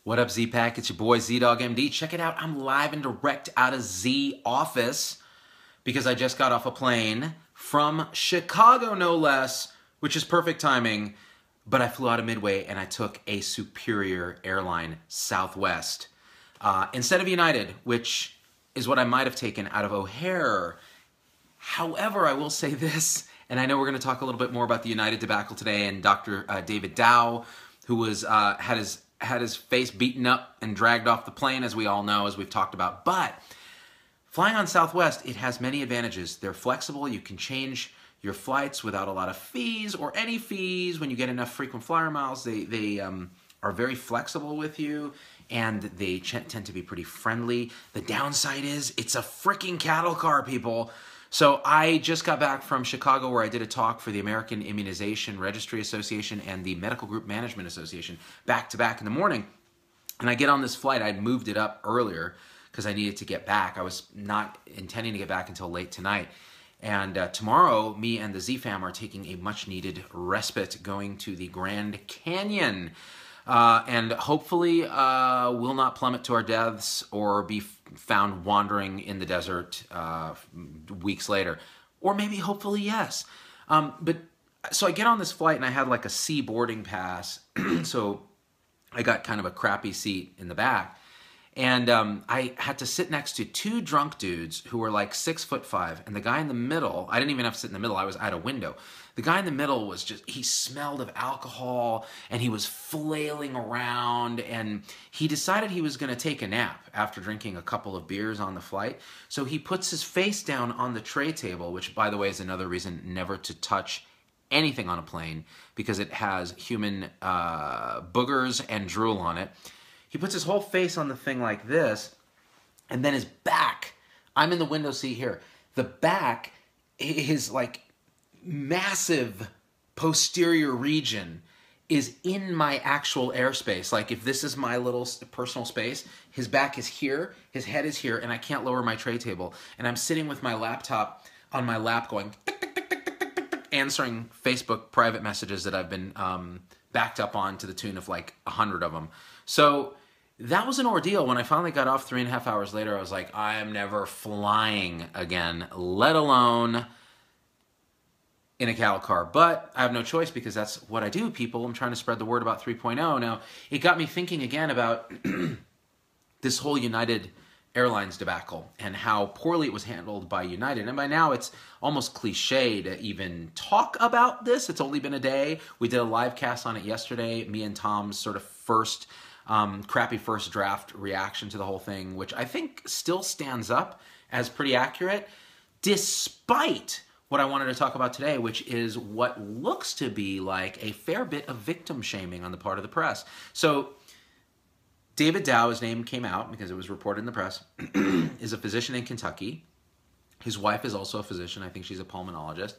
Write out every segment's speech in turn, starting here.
What up, Z-Pack? It's your boy Z-Dog-MD. Check it out. I'm live and direct out of Z office because I just got off a plane from Chicago, no less, which is perfect timing. But I flew out of Midway and I took a superior airline, Southwest, instead of United, which is what I might have taken out of O'Hare. However, I will say this, and I know we're going to talk a little bit more about the United debacle today and Dr. David Dow, who was had his face beaten up and dragged off the plane, as we all know, as we've talked about. But flying on Southwest, it has many advantages. They're flexible. You can change your flights without a lot of fees or any fees. When you get enough frequent flyer miles, they are very flexible with you, and they tend to be pretty friendly. The downside is it's a freaking cattle car, people. So I just got back from Chicago, where I did a talk for the American Immunization Registry Association and the Medical Group Management Association back to back in the morning. And I get on this flight. I'd moved it up earlier because I needed to get back. I was not intending to get back until late tonight. And tomorrow, me and the Z-Fam are taking a much-needed respite going to the Grand Canyon. And hopefully we'll not plummet to our deaths or be found wandering in the desert weeks later. Or maybe, hopefully, yes. So I get on this flight and I had like a C boarding pass. So I got kind of a crappy seat in the back. And I had to sit next to two drunk dudes who were like 6'5", and the guy in the middle, I didn't even have to sit in the middle, I was at a window. The guy in the middle was just, he smelled of alcohol, and he was flailing around, and he decided he was going to take a nap after drinking a couple of beers on the flight. So he puts his face down on the tray table, which, by the way, is another reason never to touch anything on a plane, because it has human boogers and drool on it. He puts his whole face on the thing like this, and then his back, I'm in the window seat here, the back, his like massive posterior region is in my actual airspace. Like if this is my little personal space, his back is here, his head is here, and I can't lower my tray table. And I'm sitting with my laptop on my lap going, tick, tick, tick, tick, tick, tick, tick, tick, answering Facebook private messages that I've been backed up on to the tune of like 100 of them. So that was an ordeal. When I finally got off 3.5 hours later, I was like, I am never flying again, let alone in a cattle car. But I have no choice because that's what I do, people. I'm trying to spread the word about 3.0. Now, it got me thinking again about this whole United Airlines debacle and how poorly it was handled by United. And by now, it's almost cliche to even talk about this. It's only been a day. We did a live cast on it yesterday, me and Tom's sort of crappy first draft reaction to the whole thing, which I think still stands up as pretty accurate, despite what I wanted to talk about today, which is what looks to be like a fair bit of victim shaming on the part of the press. So David Dow, his name came out because it was reported in the press, is a physician in Kentucky. His wife is also a physician. I think she's a pulmonologist.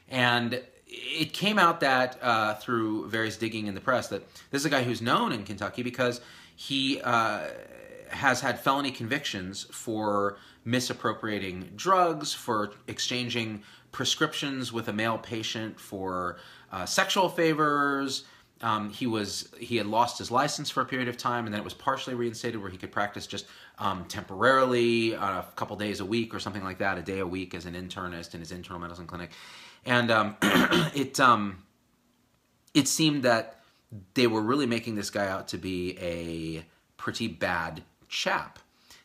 And it came out that through various digging in the press that this is a guy who's known in Kentucky because he has had felony convictions for misappropriating drugs, for exchanging prescriptions with a male patient for sexual favors. He had lost his license for a period of time, and then it was partially reinstated where he could practice just temporarily a couple days a week or something like that, a day a week as an internist in his internal medicine clinic. And it seemed that they were really making this guy out to be a pretty bad chap.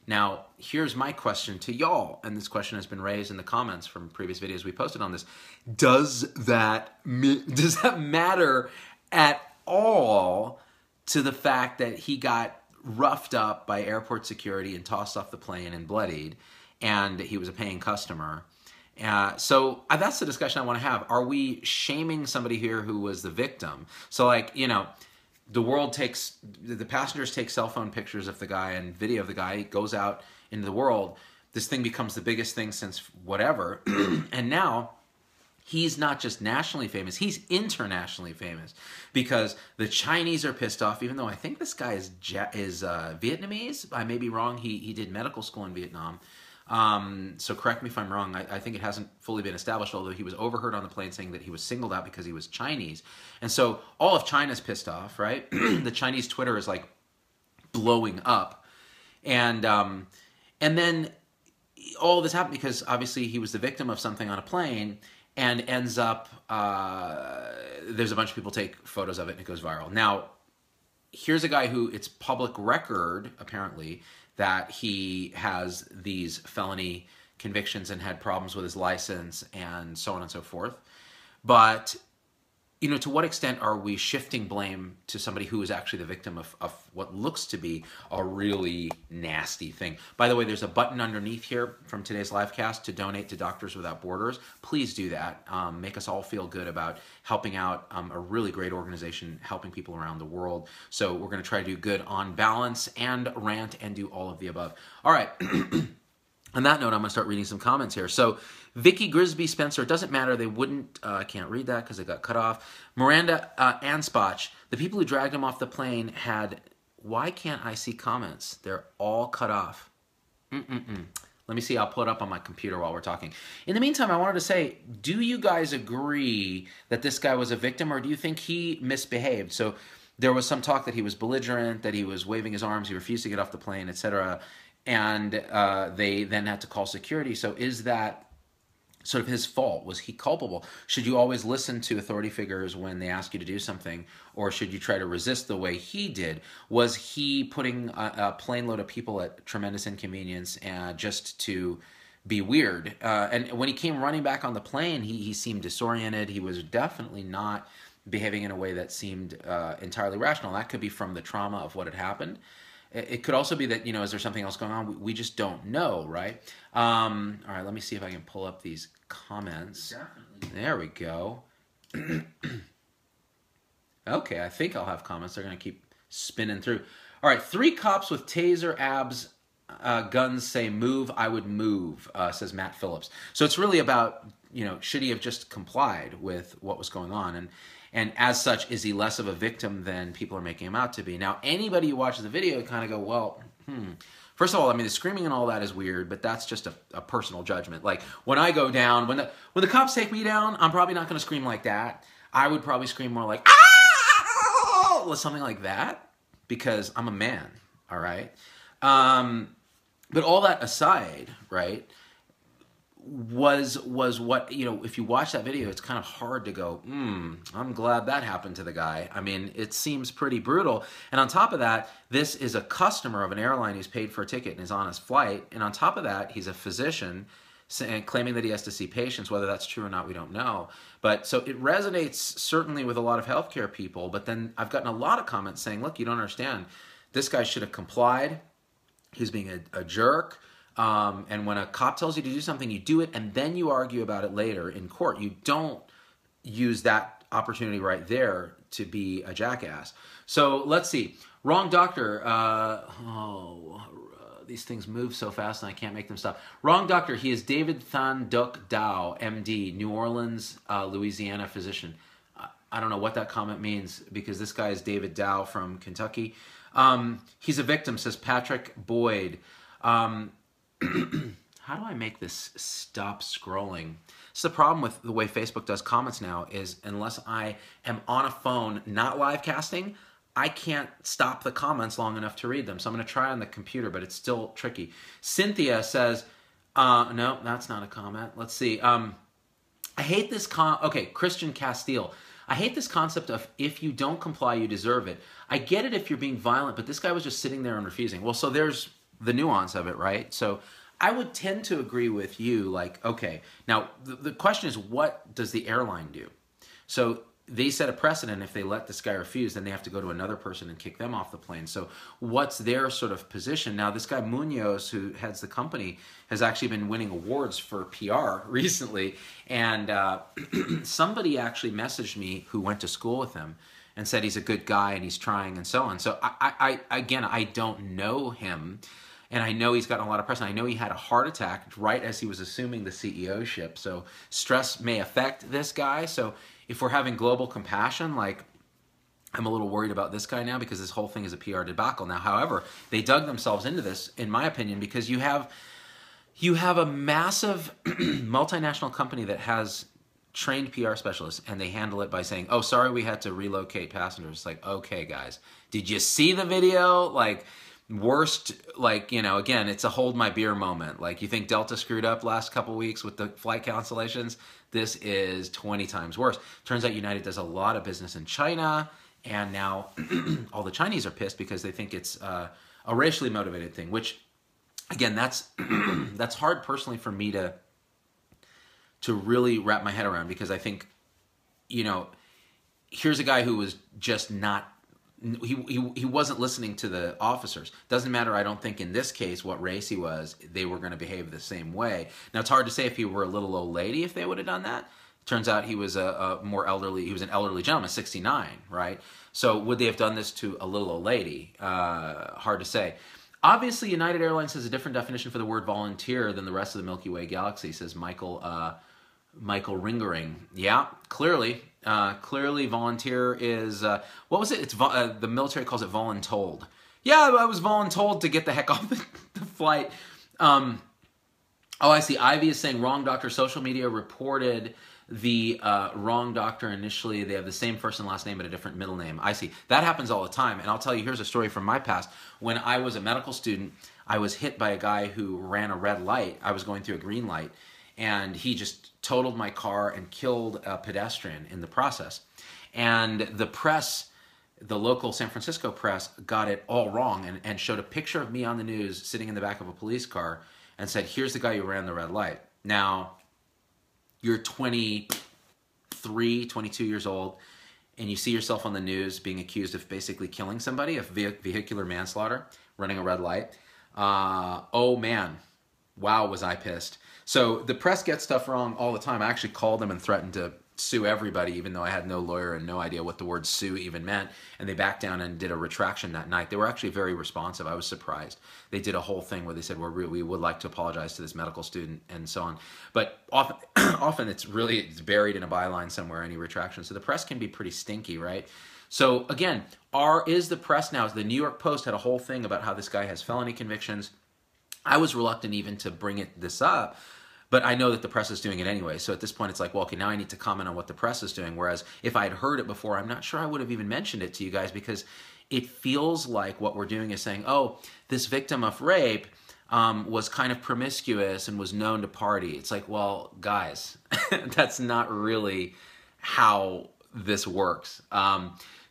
Now, here's my question to y'all, and this question has been raised in the comments from previous videos we posted on this. Does that matter at all to the fact that he got roughed up by airport security and tossed off the plane and bloodied, and he was a paying customer? So that's the discussion I want to have. Are we shaming somebody here who was the victim? So like, you know, the passengers take cell phone pictures of the guy and video of the guy. He goes out into the world. This thing becomes the biggest thing since whatever. And now he's not just nationally famous, he's internationally famous because the Chinese are pissed off, even though I think this guy is Vietnamese. I may be wrong. He did medical school in Vietnam. So correct me if I'm wrong. I think it hasn't fully been established, although he was overheard on the plane saying that he was singled out because he was Chinese. And so all of China's pissed off, right? The Chinese Twitter is like blowing up. And then all this happened because obviously he was the victim of something on a plane, and ends up, there's a bunch of people take photos of it and it goes viral. Now, here's a guy who it's public record, apparently, that he has these felony convictions and had problems with his license and so on and so forth. But, you know, to what extent are we shifting blame to somebody who is actually the victim of what looks to be a really nasty thing? By the way, there's a button underneath here from today's live cast to donate to Doctors Without Borders. Please do that. Make us all feel good about helping out a really great organization, helping people around the world. So we're going to try to do good on balance and rant and do all of the above. All right. On that note, I'm going to start reading some comments here. So, Vicky Grisby Spencer, it doesn't matter, they wouldn't, I can't read that because it got cut off. Miranda Anspach, the people who dragged him off the plane had, why can't I see comments? They're all cut off. Let me see, I'll pull it up on my computer while we're talking. In the meantime, I wanted to say, do you guys agree that this guy was a victim, or do you think he misbehaved? So, there was some talk that he was belligerent, that he was waving his arms, he refused to get off the plane, etc., and they then had to call security. So is that sort of his fault? Was he culpable? Should you always listen to authority figures when they ask you to do something, or should you try to resist the way he did? Was he putting a plane load of people at tremendous inconvenience just to be weird? And when he came running back on the plane, he seemed disoriented. He was definitely not behaving in a way that seemed entirely rational. That could be from the trauma of what had happened. It could also be that, you know, is there something else going on? We just don't know, right? All right, let me see if I can pull up these comments. Definitely. There we go. Okay, I think I'll have comments. They're going to keep spinning through. All right, 3 cops with taser abs guns say, move, I would move, says Matt Phillips. So it's really about, you know, should he have just complied with what was going on? And as such, is he less of a victim than people are making him out to be? Now, anybody who watches the video kind of go, well, First of all, I mean, the screaming and all that is weird, but that's just a personal judgment. Like, when I go down, when the cops take me down, I'm probably not going to scream like that. I would probably scream more like, ah! Something like that, because I'm a man, all right? But all that aside, right, was what, you know, if you watch that video, it's kind of hard to go, I'm glad that happened to the guy. I mean, it seems pretty brutal. And on top of that, this is a customer of an airline who's paid for a ticket and is on his flight. And on top of that, he's a physician claiming that he has to see patients. Whether that's true or not, we don't know. But so it resonates certainly with a lot of healthcare people. But then I've gotten a lot of comments saying, look, you don't understand. This guy should have complied. He's being a jerk. And when a cop tells you to do something, you do it, and then you argue about it later in court. You don't use that opportunity right there to be a jackass. So let's see. Wrong doctor. These things move so fast and I can't make them stop. Wrong doctor. He is David Than Duc Dao, MD, New Orleans, Louisiana physician. I don't know what that comment means, because this guy is David Dow from Kentucky. He's a victim, says Patrick Boyd. How do I make this stop scrolling? It's the problem with the way Facebook does comments now, is unless I am on a phone not live casting, I can't stop the comments long enough to read them. So I'm going to try on the computer, but it's still tricky. Cynthia says, no, that's not a comment. Let's see. I hate this okay, Christian Castile. I hate this concept of if you don't comply, you deserve it. I get it if you're being violent, but this guy was just sitting there and refusing. Well, so there's the nuance of it, right? So I would tend to agree with you, like, okay, now the question is, what does the airline do? So they set a precedent. If they let this guy refuse, then they have to go to another person and kick them off the plane. So what's their sort of position? Now, this guy Munoz, who heads the company, has actually been winning awards for PR recently. And somebody actually messaged me who went to school with him and said he's a good guy and he's trying and so on. So again, I don't know him. And I know he's gotten a lot of press. And I know he had a heart attack right as he was assuming the CEO-ship. So stress may affect this guy. So if we're having global compassion, like, I'm a little worried about this guy now, because this whole thing is a PR debacle. Now, however, they dug themselves into this, in my opinion, because you have a massive multinational company that has trained PR specialists, and they handle it by saying, oh, sorry, we had to relocate passengers. It's like, okay, guys, did you see the video? Like, worst, like, you know, again, it's a hold my beer moment. Like, you think Delta screwed up last couple weeks with the flight cancellations? This is 20 times worse. Turns out United does a lot of business in China, and now all the Chinese are pissed because they think it's a racially motivated thing, which, again, that's that's hard personally for me to really wrap my head around, because I think, you know, here's a guy who was just not, he wasn't listening to the officers. Doesn't matter, I don't think in this case what race he was, they were going to behave the same way. Now it's hard to say if he were a little old lady if they would have done that. Turns out he was a more elderly, he was an elderly gentleman, 69, right? So would they have done this to a little old lady? Hard to say. Obviously, United Airlines has a different definition for the word volunteer than the rest of the Milky Way galaxy, says Michael Ringering. Yeah, clearly volunteer is, what was it? It's the military calls it voluntold. Yeah, I was voluntold to get the heck off the flight. Oh, I see. Ivy is saying wrong doctor. Social media reported the wrong doctor initially. They have the same first and last name but a different middle name. I see. That happens all the time. And I'll tell you, here's a story from my past. When I was a medical student, I was hit by a guy who ran a red light. I was going through a green light, and he just totaled my car and killed a pedestrian in the process. And the press, the local San Francisco press, got it all wrong and showed a picture of me on the news sitting in the back of a police car and said, here's the guy who ran the red light. Now, you're 23, 22 years old, and you see yourself on the news being accused of basically killing somebody, of vehicular manslaughter, running a red light. Oh man, wow, was I pissed. So the press gets stuff wrong all the time. I actually called them and threatened to sue everybody, even though I had no lawyer and no idea what the word sue even meant. And they backed down and did a retraction that night. They were actually very responsive. I was surprised. They did a whole thing where they said, we would like to apologize to this medical student and so on. But often it's buried in a byline somewhere, any retraction. So the press can be pretty stinky, right? So again, is the press now, the New York Post had a whole thing about how this guy has felony convictions. I was reluctant even to bring this up, but I know that the press is doing it anyway. So at this point, it's like, well, okay, now I need to comment on what the press is doing. Whereas if I had heard it before, I'm not sure I would have even mentioned it to you guys, because it feels like what we're doing is saying, oh, this victim of rape was kind of promiscuous and was known to party. It's like, well, guys, that's not really how this works.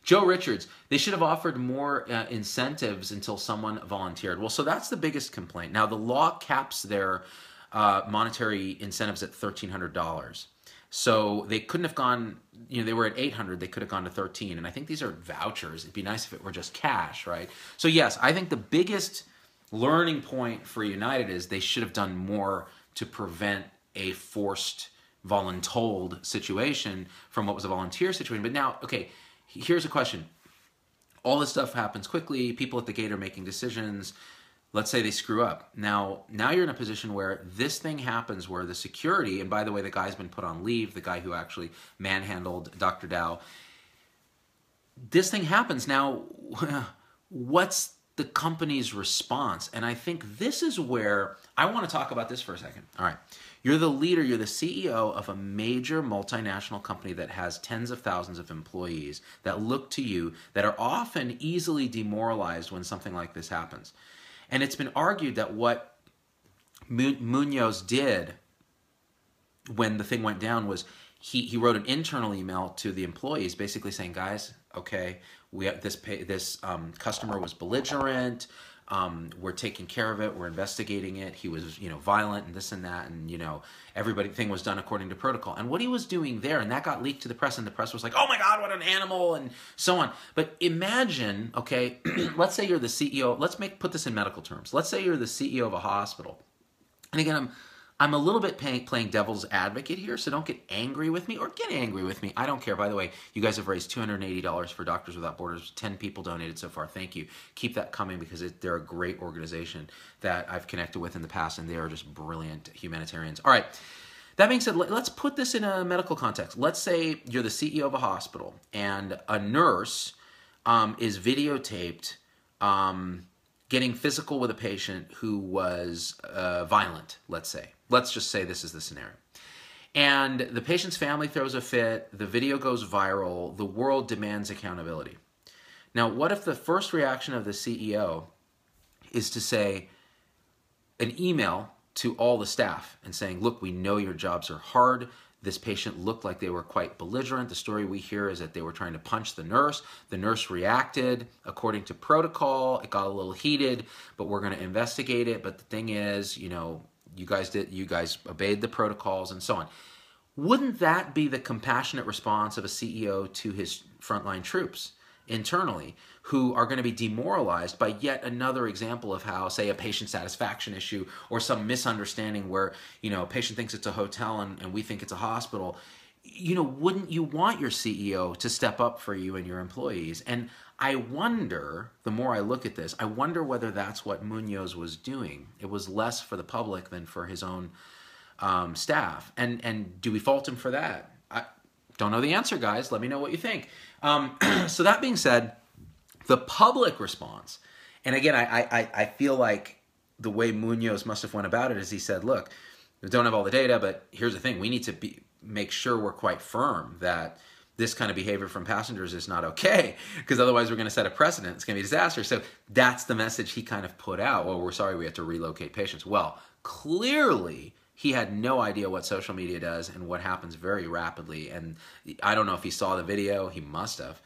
Joe Richards, they should have offered more incentives until someone volunteered. Well, so that's the biggest complaint. Now, the law caps their monetary incentives at $1,300. So they couldn't have gone, you know, they were at $800, they could have gone to $1,300. And I think these are vouchers. It'd be nice if it were just cash, right? So yes, I think the biggest learning point for United is they should have done more to prevent a forced voluntold situation from what was a volunteer situation. But now, okay, here's a question. All this stuff happens quickly. People at the gate are making decisions. Let's say they screw up. Now you're in a position where this thing happens where the security, and by the way, the guy's been put on leave, the guy who actually manhandled Dr. Dow. This thing happens. Now, what's the company's response? And I think this is where I want to talk about this for a second. All right. You're the leader, you're the CEO of a major multinational company that has tens of thousands of employees that look to you, that are often easily demoralized when something like this happens. And it's been argued that what Munoz did when the thing went down was he wrote an internal email to the employees basically saying, guys, okay, we have this customer was belligerent, we're taking care of it, we're investigating it, he was, you know, violent and this and that, and, you know, everything was done according to protocol. And what he was doing there, and that got leaked to the press, and the press was like, oh my God, what an animal, and so on. But imagine, okay, let's say you're the CEO, put this in medical terms. Let's say you're the CEO of a hospital. And again, I'm a little bit playing devil's advocate here, so don't get angry with me, or get angry with me. I don't care. By the way, you guys have raised $280 for Doctors Without Borders. 10 people donated so far. Thank you. Keep that coming, because they're a great organization that I've connected with in the past, and they are just brilliant humanitarians. All right. That being said, let's put this in a medical context. Let's say you're the CEO of a hospital, and a nurse is videotaped getting physical with a patient who was violent, let's say. Let's just say this is the scenario. And the patient's family throws a fit, the video goes viral, the world demands accountability. Now, what if the first reaction of the CEO is to say an email to all the staff and saying, look, we know your jobs are hard. This patient looked like they were quite belligerent. The story we hear is that they were trying to punch the nurse. The nurse reacted according to protocol. It got a little heated, but we're going to investigate it. But the thing is, you know, you guys obeyed the protocols and so on. Wouldn't that be the compassionate response of a CEO to his frontline troops internally, who are going to be demoralized by yet another example of how, say, a patient satisfaction issue or some misunderstanding where, you know, a patient thinks it's a hotel and we think it's a hospital? You know, wouldn't you want your CEO to step up for you and your employees? And I wonder, the more I look at this, I wonder whether that's what Munoz was doing. It was less for the public than for his own staff. And do we fault him for that? I don't know the answer, guys. Let me know what you think. So that being said, the public response, and again, I feel like the way Munoz must have went about it is he said, look, we don't have all the data, but here's the thing. We need to make sure we're quite firm that this kind of behavior from passengers is not okay, because otherwise we're going to set a precedent. It's going to be a disaster. So that's the message he kind of put out. Well, we're sorry we had to relocate patients. Well, clearly he had no idea what social media does and what happens very rapidly. And I don't know if he saw the video. He must have.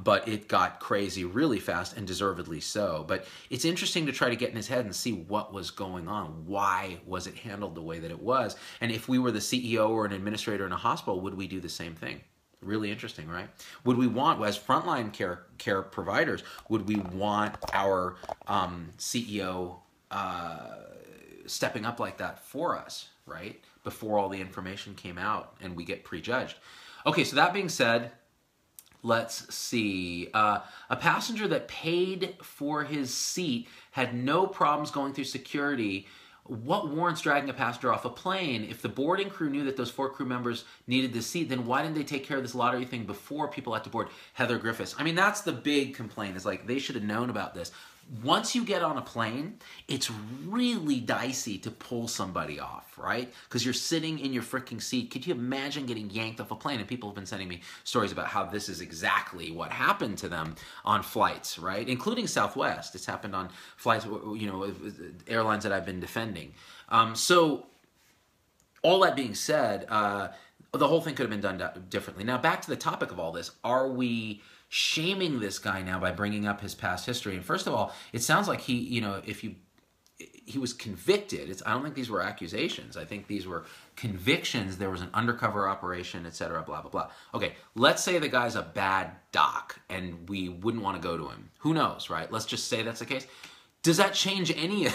But it got crazy really fast, and deservedly so. But it's interesting to try to get in his head and see what was going on. Why was it handled the way that it was? And if we were the CEO or an administrator in a hospital, would we do the same thing? Really interesting, right? Would we want, as frontline care providers, would we want our CEO stepping up like that for us, right? Before all the information came out and we get prejudged. Okay, so that being said, let's see. A passenger that paid for his seat had no problems going through security. What warrants dragging a passenger off a plane? If the boarding crew knew that those 4 crew members needed the seat, then why didn't they take care of this lottery thing before people had to board? Heather Griffiths. I mean, that's the big complaint, is like, they should have known about this. Once you get on a plane, it's really dicey to pull somebody off, right? Because you're sitting in your freaking seat. Could you imagine getting yanked off a plane? And people have been sending me stories about how this is exactly what happened to them on flights, right? Including Southwest. It's happened on flights, you know, airlines that I've been defending. So all that being said, the whole thing could have been done differently. Now, back to the topic of all this. Are we shaming this guy now by bringing up his past history? And first of all, it sounds like he, you know, he was convicted. I don't think these were accusations. I think these were convictions. There was an undercover operation, etc., blah, blah, blah. Okay, let's say the guy's a bad doc and we wouldn't want to go to him. Who knows, right? Let's just say that's the case. Does that change any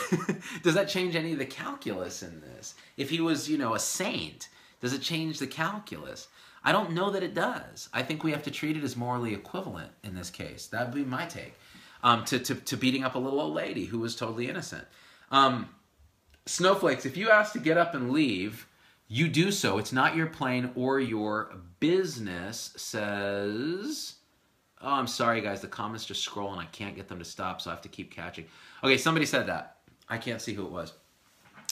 does that change any of the calculus in this? If he was, you know, a saint, does it change the calculus? I don't know that it does. I think we have to treat it as morally equivalent in this case. That would be my take. To beating up a little old lady who was totally innocent. Snowflakes, if you ask to get up and leave, you do so. It's not your plane or your business, says... Oh, I'm sorry, guys. The comments just scroll and I can't get them to stop, so I have to keep catching. Okay, somebody said that. I can't see who it was.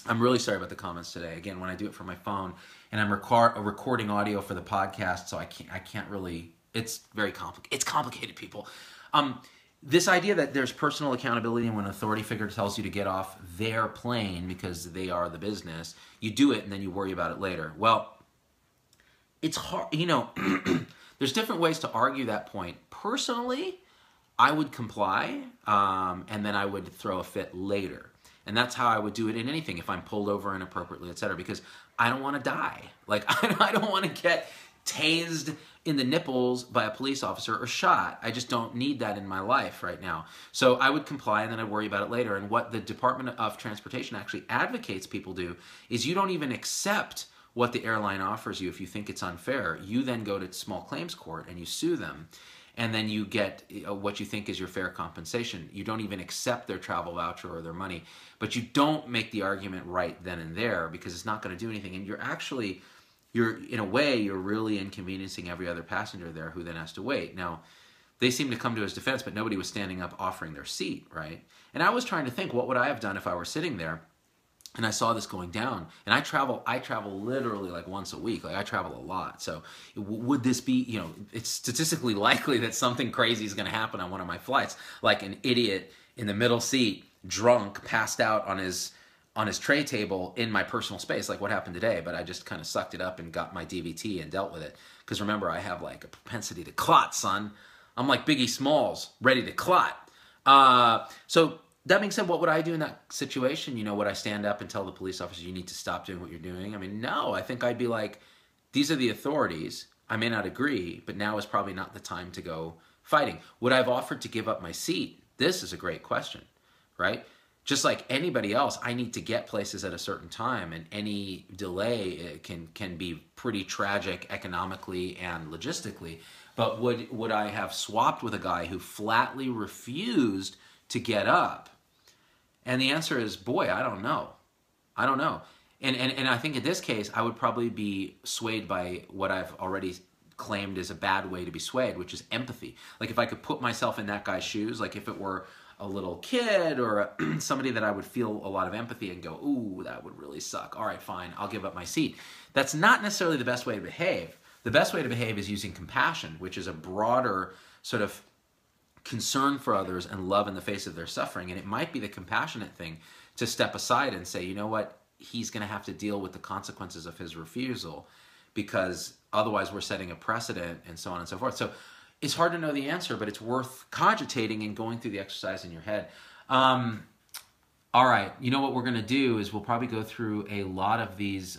I'm really sorry about the comments today. Again, when I do it from my phone, and I'm recording audio for the podcast, so I can't really. It's very complicated. It's complicated, people. This idea that there's personal accountability, and when an authority figure tells you to get off their plane because they are the business, you do it and then you worry about it later. Well, it's hard. You know, there's different ways to argue that point. Personally, I would comply, and then I would throw a fit later. And that's how I would do it in anything if I'm pulled over inappropriately, etc. Because I don't want to die. Like, I don't want to get tased in the nipples by a police officer or shot. I just don't need that in my life right now. So I would comply and then I'd worry about it later. And what the Department of Transportation actually advocates people do is you don't even accept what the airline offers you if you think it's unfair. You then go to small claims court and you sue them. And then you get what you think is your fair compensation. You don't even accept their travel voucher or their money. But you don't make the argument right then and there because it's not going to do anything. And in a way, you're really inconveniencing every other passenger there who then has to wait. Now, they seem to come to his defense, but nobody was standing up offering their seat, right? And I was trying to think, what would I have done if I were sitting there? And I saw this going down, and I travel literally like once a week. Like I travel a lot. So would this be, it's statistically likely that something crazy is going to happen on one of my flights, like an idiot in the middle seat, drunk, passed out on his tray table in my personal space, like what happened today. But I just kind of sucked it up and got my DVT and dealt with it. Because remember, I have like a propensity to clot, son. I'm like Biggie Smalls, ready to clot. So that being said, what would I do in that situation? Would I stand up and tell the police officer, you need to stop doing what you're doing? I mean, no, I think I'd be like, these are the authorities. I may not agree, but now is probably not the time to go fighting. Would I have offered to give up my seat? This is a great question, right? Just like anybody else, I need to get places at a certain time, and any delay can be pretty tragic economically and logistically. But would I have swapped with a guy who flatly refused to get up? And the answer is, boy, I don't know. I don't know. And I think in this case, I would probably be swayed by what I've already claimed is a bad way to be swayed, which is empathy. Like if I could put myself in that guy's shoes, like if it were a little kid or somebody that I would feel a lot of empathy and go, ooh, that would really suck. All right, fine, I'll give up my seat. That's not necessarily the best way to behave. The best way to behave is using compassion, which is a broader sort of concern for others and love in the face of their suffering. And it might be the compassionate thing to step aside and say, you know what, he's going to have to deal with the consequences of his refusal, because otherwise we're setting a precedent, and so on and so forth. So it's hard to know the answer, but it's worth cogitating and going through the exercise in your head. All right, you know what we're going to do is we'll probably go through a lot of these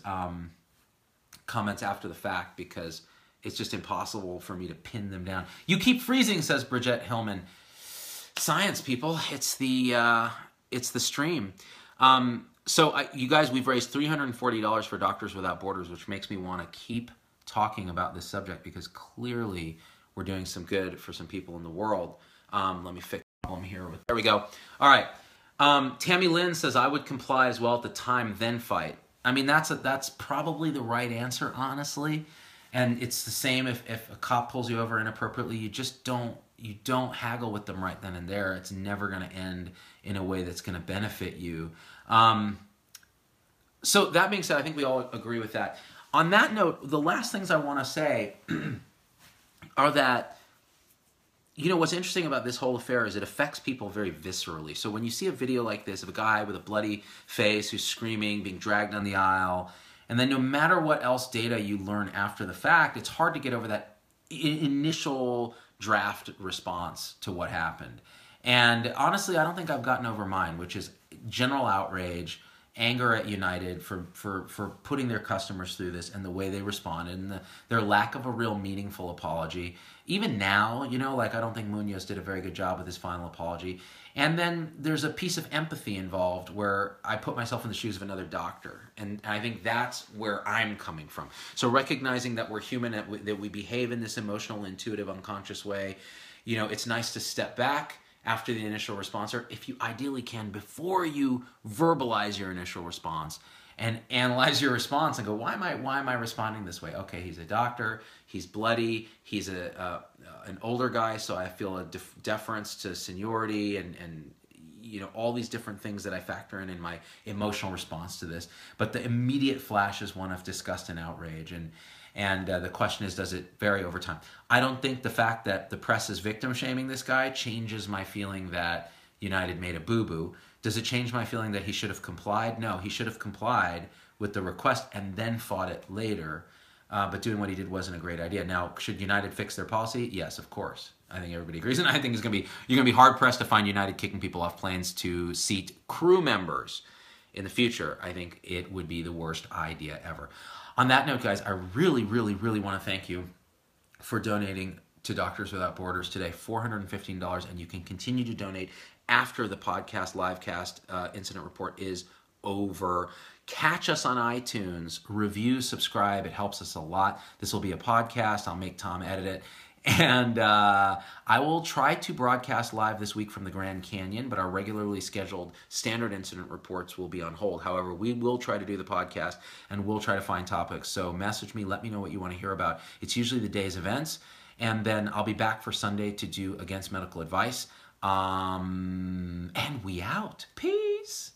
comments after the fact, because it's just impossible for me to pin them down. You keep freezing, says Bridget Hillman. Science, people. It's the stream. So you guys, we've raised $340 for Doctors Without Borders, which makes me want to keep talking about this subject, because clearly we're doing some good for some people in the world. Let me fix the problem here. There we go. All right. Tammy Lynn says, I would comply as well at the time, then fight. I mean, that's probably the right answer, honestly. And it's the same if a cop pulls you over inappropriately, you don't haggle with them right then and there. It's never going to end in a way that's going to benefit you. So that being said, I think we all agree with that. On that note, the last things I want to say are that, what's interesting about this whole affair is it affects people very viscerally. So when you see a video like this of a guy with a bloody face who's screaming, being dragged down the aisle, and then no matter what else data you learn after the fact, it's hard to get over that initial draft response to what happened. And honestly, I don't think I've gotten over mine, which is general outrage, anger at United for putting their customers through this, and the way they responded, and their lack of a real meaningful apology. Even now, I don't think Munoz did a very good job with his final apology. And then there's a piece of empathy involved where I put myself in the shoes of another doctor. And I think that's where I'm coming from. So recognizing that we're human, that we behave in this emotional, intuitive, unconscious way, it's nice to step back after the initial response, or if you ideally can, before you verbalize your initial response, and analyze your response and go, why am I responding this way? Okay, he's a doctor, he's bloody, he's an older guy, so I feel a deference to seniority and all these different things that I factor in my emotional response to this. But the immediate flash is one of disgust and outrage, and the question is, does it vary over time? I don't think the fact that the press is victim shaming this guy changes my feeling that United made a boo-boo. Does it change my feeling that he should have complied? No, he should have complied with the request and then fought it later. But doing what he did wasn't a great idea. Now, should United fix their policy? Yes, of course. I think everybody agrees. And I think you're going to be hard-pressed to find United kicking people off planes to seat crew members in the future. I think it would be the worst idea ever. On that note, guys, I really, really, really want to thank you for donating to Doctors Without Borders today, $415, and you can continue to donate after the podcast, livecast, incident report is over. Catch us on iTunes, review, subscribe. It helps us a lot. This will be a podcast. I'll make Tom edit it. And I will try to broadcast live this week from the Grand Canyon, but our regularly scheduled standard incident reports will be on hold. However, we will try to do the podcast, and we'll try to find topics. So message me. Let me know what you want to hear about. It's usually the day's events. And then I'll be back for Sunday to do Against Medical Advice. And we out. Peace.